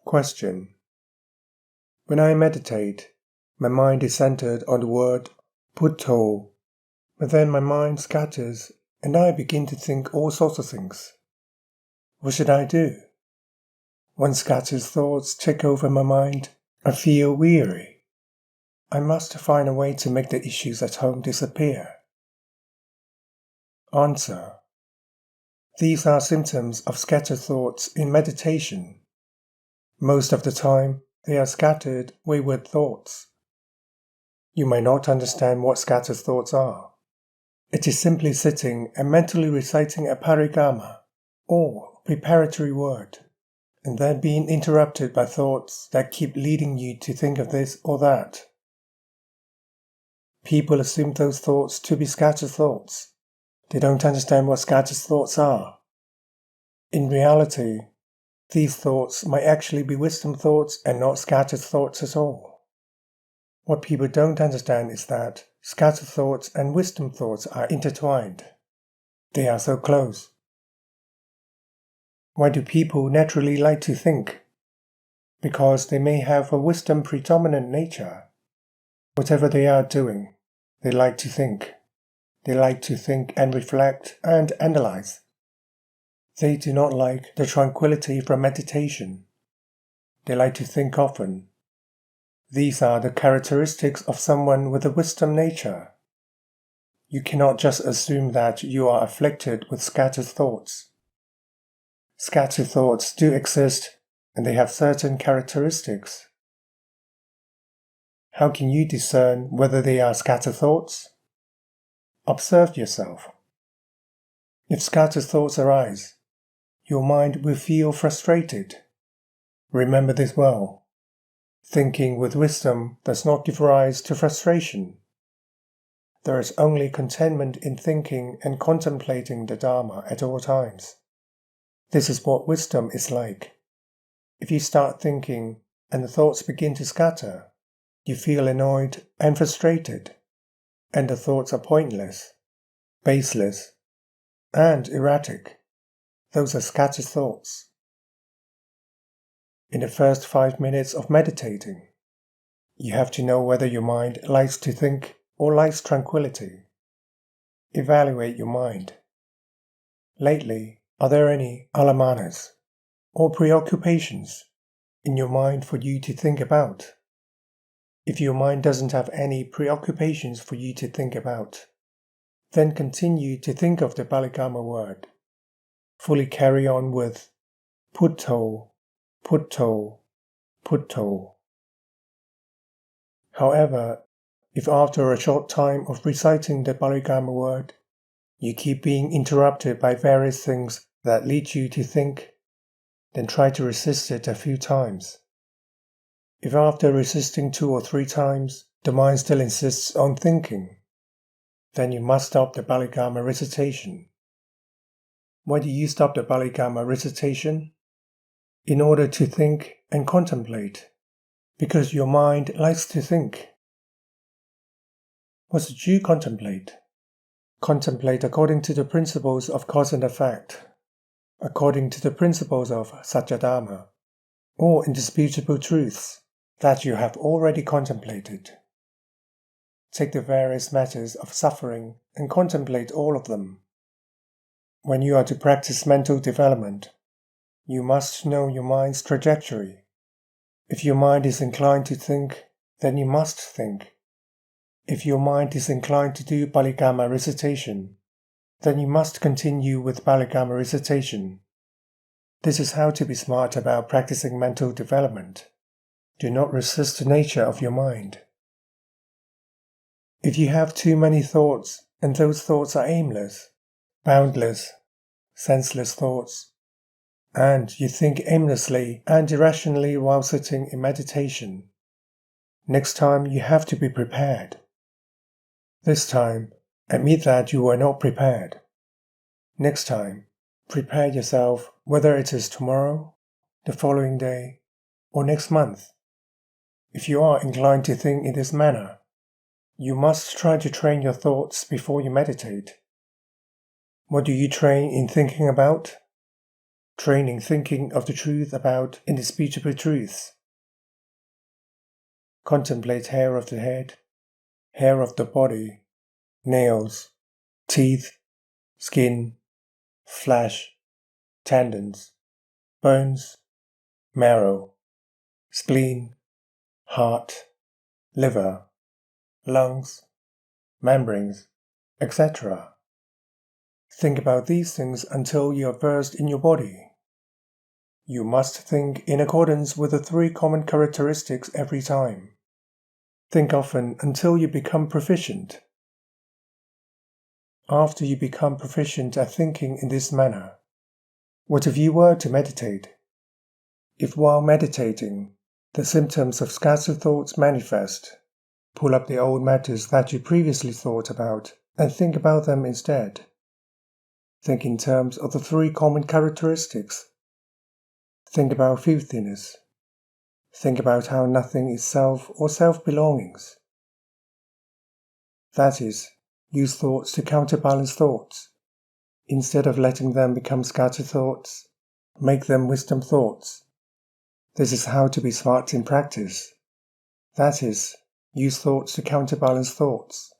Question. When I meditate, my mind is centered on the word Buddho, but then my mind scatters and I begin to think all sorts of things. What should I do? When scattered thoughts take over my mind, I feel weary. I must find a way to make the issues at home disappear. Answer. These are symptoms of scattered thoughts in meditation. Most of the time, they are scattered, wayward thoughts. You may not understand what scattered thoughts are. It is simply sitting and mentally reciting a parigama, or preparatory word, and then being interrupted by thoughts that keep leading you to think of this or that. People assume those thoughts to be scattered thoughts. They don't understand what scattered thoughts are. In reality, these thoughts might actually be wisdom thoughts and not scattered thoughts at all. What people don't understand is that scattered thoughts and wisdom thoughts are intertwined. They are so close. Why do people naturally like to think? Because they may have a wisdom predominant nature. Whatever they are doing, they like to think. They like to think and reflect and analyze. They do not like the tranquility from meditation. They like to think often. These are the characteristics of someone with a wisdom nature. You cannot just assume that you are afflicted with scattered thoughts. Scattered thoughts do exist, and they have certain characteristics. How can you discern whether they are scattered thoughts? Observe yourself. If scattered thoughts arise, your mind will feel frustrated. Remember this well. Thinking with wisdom does not give rise to frustration. There is only contentment in thinking and contemplating the Dhamma at all times. This is what wisdom is like. If you start thinking and the thoughts begin to scatter, you feel annoyed and frustrated, and the thoughts are pointless, baseless, and erratic. Those are scattered thoughts. In the first 5 minutes of meditating, you have to know whether your mind likes to think or likes tranquility. Evaluate your mind. Lately, are there any alamanas or preoccupations in your mind for you to think about? If your mind doesn't have any preoccupations for you to think about, then continue to think of the Paligama word. Fully carry on with Buddho, Buddho, Buddho. However, if after a short time of reciting the Paligama word, you keep being interrupted by various things that lead you to think, then try to resist it a few times. If after resisting 2 or 3 times, the mind still insists on thinking, then you must stop the Paligama recitation. Why do you stop the Paligama recitation? In order to think and contemplate, because your mind likes to think. What should you contemplate? Contemplate according to the principles of cause and effect, according to the principles of Saccadhamma, or indisputable truths that you have already contemplated. Take the various matters of suffering and contemplate all of them. When you are to practice mental development, you must know your mind's trajectory. If your mind is inclined to think, then you must think. If your mind is inclined to do Paligama recitation, then you must continue with Paligama recitation. This is how to be smart about practicing mental development. Do not resist the nature of your mind. If you have too many thoughts, and those thoughts are aimless, boundless, senseless thoughts, and you think aimlessly and irrationally while sitting in meditation, next time you have to be prepared. This time, admit that you were not prepared. Next time, prepare yourself whether it is tomorrow, the following day, or next month. If you are inclined to think in this manner, you must try to train your thoughts before you meditate. What do you train in thinking about? training thinking of the truth about indisputable truths. Contemplate hair of the head, hair of the body, nails, teeth, skin, flesh, tendons, bones, marrow, spleen, heart, liver, lungs, membranes, etc. Think about these things until you are versed in your body. You must think in accordance with the 3 common characteristics every time. Think often until you become proficient. After you become proficient at thinking in this manner, what if you were to meditate? If while meditating, the symptoms of scattered thoughts manifest, pull up the old matters that you previously thought about and think about them instead. Think in terms of the 3 common characteristics. Think about filthiness. Think about how nothing is self or self-belongings. That is, use thoughts to counterbalance thoughts. Instead of letting them become scattered thoughts, make them wisdom thoughts. This is how to be smart in practice. That is, use thoughts to counterbalance thoughts.